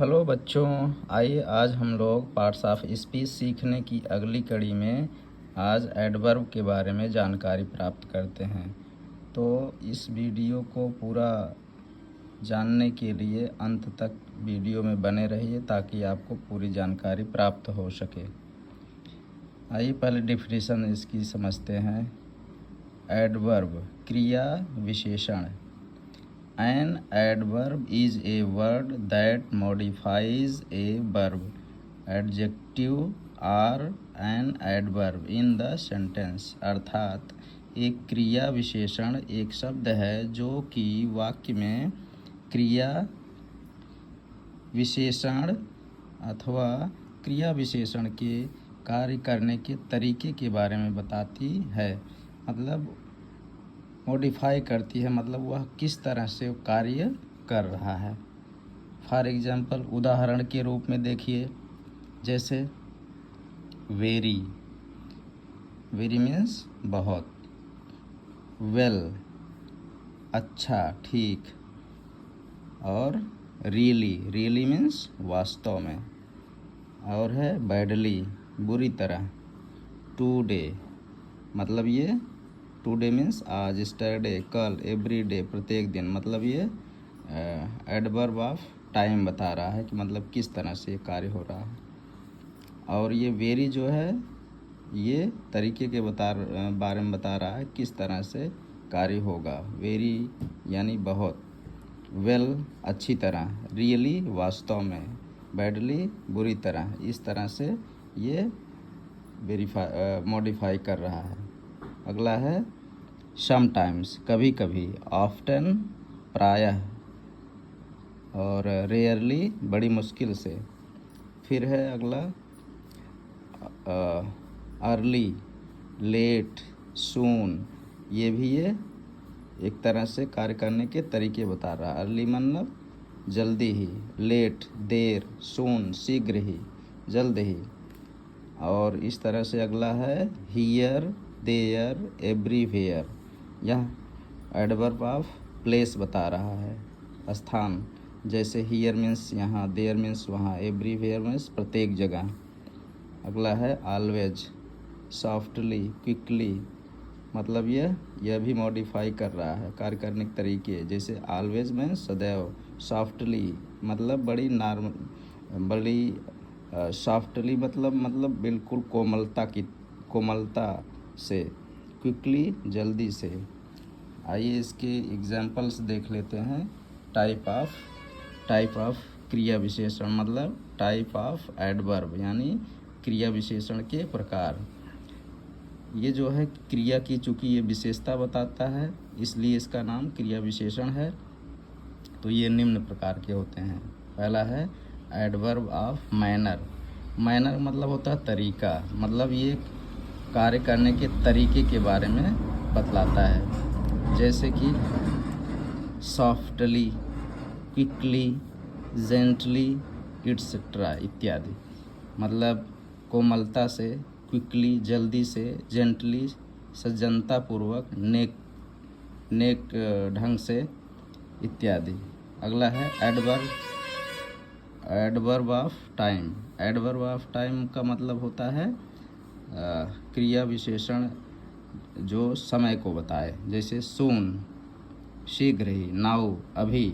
Hello बच्चों, आइए आज हम लोग पार्ट्स ऑफ स्पीच सीखने की अगली कड़ी में आज एडवर्ब के बारे में जानकारी प्राप्त करते हैं। तो इस वीडियो को पूरा जानने के लिए अंत तक वीडियो में बने रहिए ताकि आपको पूरी जानकारी प्राप्त हो सके। आइए पहले डिफिनीशन इसकी समझते हैं। एडवर्ब क्रिया विशेषण। An adverb is a word that modifies a verb, adjective or an adverb in the sentence। अर्थात एक क्रिया विशेषण एक शब्द है जो कि वाक्य में क्रिया विशेषण अथवा क्रिया विशेषण के कार्य करने के तरीके के बारे में बताती है। मतलब मॉडिफाई करती है, मतलब वह किस तरह से कार्य कर रहा है। फॉर एग्जाम्पल उदाहरण के रूप में देखिए, जैसे वेरी, वेरी मीन्स बहुत, वेल अच्छा ठीक, और रियली, रियली मीन्स वास्तव में, और है बैडली बुरी तरह, टुडे मतलब ये टुडे मीन्स आज, स्टरडे कल, एवरी डे प्रत्येक दिन, मतलब ये एडवर्ब ऑफ टाइम बता रहा है कि मतलब किस तरह से कार्य हो रहा है। और ये वेरी जो है ये तरीके के बारे में बता रहा है किस तरह से कार्य होगा। वेरी यानी बहुत, वेल अच्छी तरह, रियली वास्तव में, बैडली बुरी तरह, इस तरह से ये मॉडिफाई कर रहा है। अगला है समटाइम्स कभी कभी, ऑफ्टन प्रायः, और रेयरली बड़ी मुश्किल से। फिर है अगला अर्ली, लेट, सून, ये भी ये एक तरह से कार्य करने के तरीके बता रहा है। अर्ली मतलब जल्दी ही, लेट देर, सून शीघ्र ही, जल्द ही। और इस तरह से अगला है हियर, देयर, एवरीवेयर। यह एडवर्ब ऑफ प्लेस बता रहा है, स्थान। जैसे हियर मीन्स यहाँ, देयर मीन्स वहाँ, एवरीवेयर मीन्स प्रत्येक जगह। अगला है ऑलवेज, सॉफ्टली, क्विकली, मतलब यह भी मॉडिफाई कर रहा है कार्य करने के तरीके। जैसे ऑलवेज मीन्स सदैव, सॉफ्टली मतलब बड़ी सॉफ्टली मतलब बिल्कुल कोमलता से, क्विकली जल्दी से। आइए इसके एग्जाम्पल्स देख लेते हैं। टाइप ऑफ क्रिया विशेषण मतलब टाइप ऑफ एडवर्ब यानी क्रिया विशेषण के प्रकार। ये जो है क्रिया की चूँकि ये विशेषता बताता है इसलिए इसका नाम क्रिया विशेषण है। तो ये निम्न प्रकार के होते हैं। पहला है एडवर्ब ऑफ मैनर। मैनर मतलब होता है तरीका, मतलब ये कार्य करने के तरीके के बारे में बतलाता है। जैसे कि सॉफ्टली, क्विकली, जेंटली, इट्सेट्रा इत्यादि। मतलब कोमलता से, क्विकली जल्दी से, जेंटली सज्जनतापूर्वक, नेक ढंग से इत्यादि। अगला है adverb of time. Adverb of time का मतलब होता है क्रिया विशेषण जो समय को बताए। जैसे सून शीघ्र ही, नाउ अभी,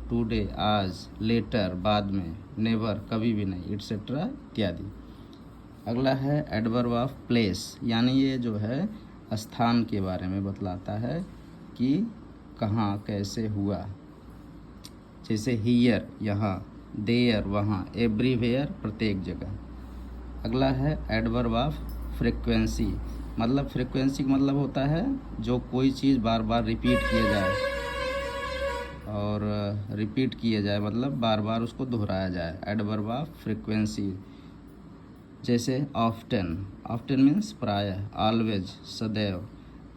टुडे आज, लेटर बाद में, नेवर कभी भी नहीं, इट्सेट्रा इत्यादि। अगला है एडवर्ब ऑफ प्लेस, यानी ये जो है स्थान के बारे में बतलाता है कि कहाँ कैसे हुआ। जैसे हियर यहाँ, देयर वहाँ, एवरीवेयर प्रत्येक जगह। अगला है एडवर्ब ऑफ फ्रीक्वेंसी। मतलब फ्रीक्वेंसी का मतलब होता है जो कोई चीज़ बार बार रिपीट किया जाए, और रिपीट किया जाए मतलब बार बार उसको दोहराया जाए, एडवर्ब ऑफ फ्रीक्वेंसी। जैसे ऑफ्टन मीन्स प्रायः, ऑलवेज सदैव,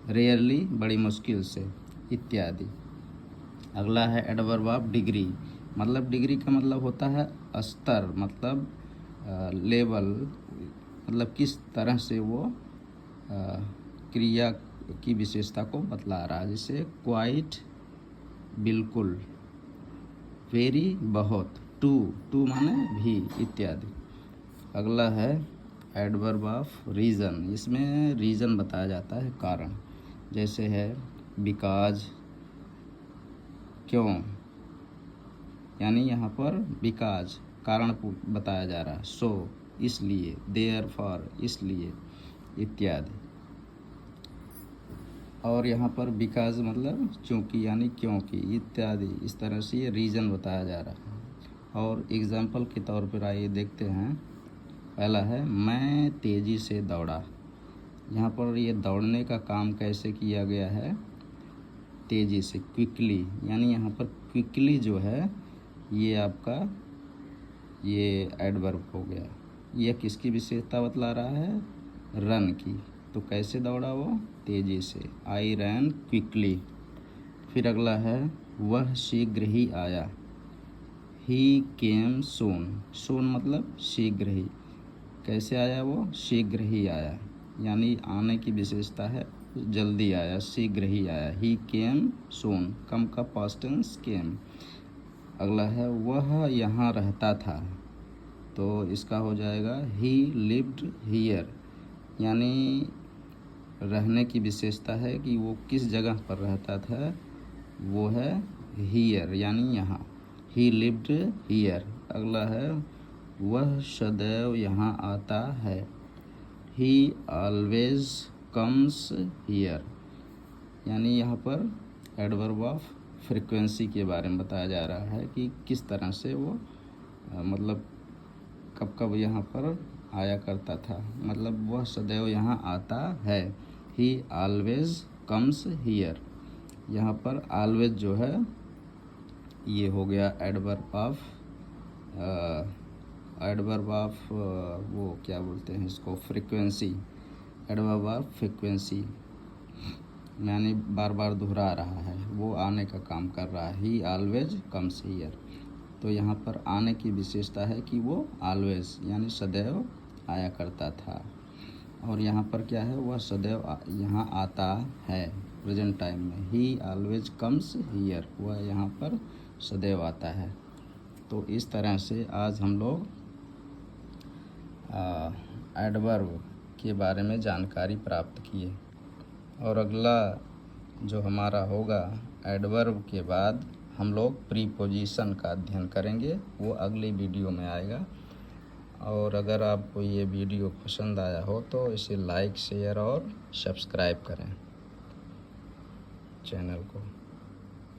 रेयरली बड़ी मुश्किल से इत्यादि। अगला है एडवर्ब ऑफ डिग्री। मतलब डिग्री का मतलब होता है स्तर, मतलब लेवल, मतलब किस तरह से वो क्रिया की विशेषता को बतला रहा है। जैसे क्वाइट बिल्कुल, वेरी बहुत, टू माने भी इत्यादि। अगला है एडवर्ब ऑफ रीज़न। इसमें रीज़न बताया जाता है, कारण। जैसे है बिकॉज, क्यों, यानी यहाँ पर बिकॉज कारण बताया जा रहा है। सो इसलिए, देयरफॉर इसलिए इत्यादि। और यहाँ पर बिकॉज मतलब चूँकि यानी क्योंकि इत्यादि। इस तरह से ये रीज़न बताया जा रहा है। और एग्जाम्पल के तौर पर आइए देखते हैं। पहला है मैं तेज़ी से दौड़ा। यहाँ पर ये दौड़ने का काम कैसे किया गया है, तेज़ी से, क्विकली। यानी यहाँ पर क्विकली जो है ये आपका ये एडवर्ब हो गया। यह किसकी विशेषता बतला रहा है, रन की। तो कैसे दौड़ा वो, तेज़ी से, आई रैन क्विकली। फिर अगला है वह शीघ्र ही आया, ही केम सून। सून मतलब शीघ्र ही। कैसे आया वो, शीघ्र ही आया, यानी आने की विशेषता है, जल्दी आया, शीघ्र ही आया। ही केम सून, कम का पास्ट टेंस केम। अगला है वह यहाँ रहता था, तो इसका हो जाएगा ही लिव्ड हियर, यानी रहने की विशेषता है कि वो किस जगह पर रहता था, वो है हियर यानी यहाँ, ही लिव्ड हियर। अगला है वह सदैव यहाँ आता है, ही ऑलवेज कम्स हियर, यानी यहाँ पर एडवर्ब ऑफ फ्रीक्वेंसी के बारे में बताया जा रहा है कि किस तरह से वो मतलब कब कब यहाँ पर आया करता था। मतलब वह सदैव यहाँ आता है, ही ऑलवेज कम्स हियर। यहाँ पर ऑलवेज जो है ये हो गया एडवर्ब ऑफ वो क्या बोलते हैं इसको, फ्रीक्वेंसी। एडवर्ब ऑफ फ्रीक्वेंसी यानी बार बार दोहरा रहा है, वो आने का काम कर रहा है, ही ऑलवेज कम्स हियर। तो यहाँ पर आने की विशेषता है कि वो ऑलवेज यानी सदैव आया करता था। और यहाँ पर क्या है, वह सदैव यहाँ आता है, प्रेजेंट टाइम में, ही ऑलवेज कम्स हियर, वह यहाँ पर सदैव आता है। तो इस तरह से आज हम लोग एडवर्ब के बारे में जानकारी प्राप्त किए। और अगला जो हमारा होगा एडवर्ब के बाद हम लोग प्रीपोजिशन का अध्ययन करेंगे, वो अगली वीडियो में आएगा। और अगर आपको ये वीडियो पसंद आया हो तो इसे लाइक, शेयर और सब्सक्राइब करें चैनल को।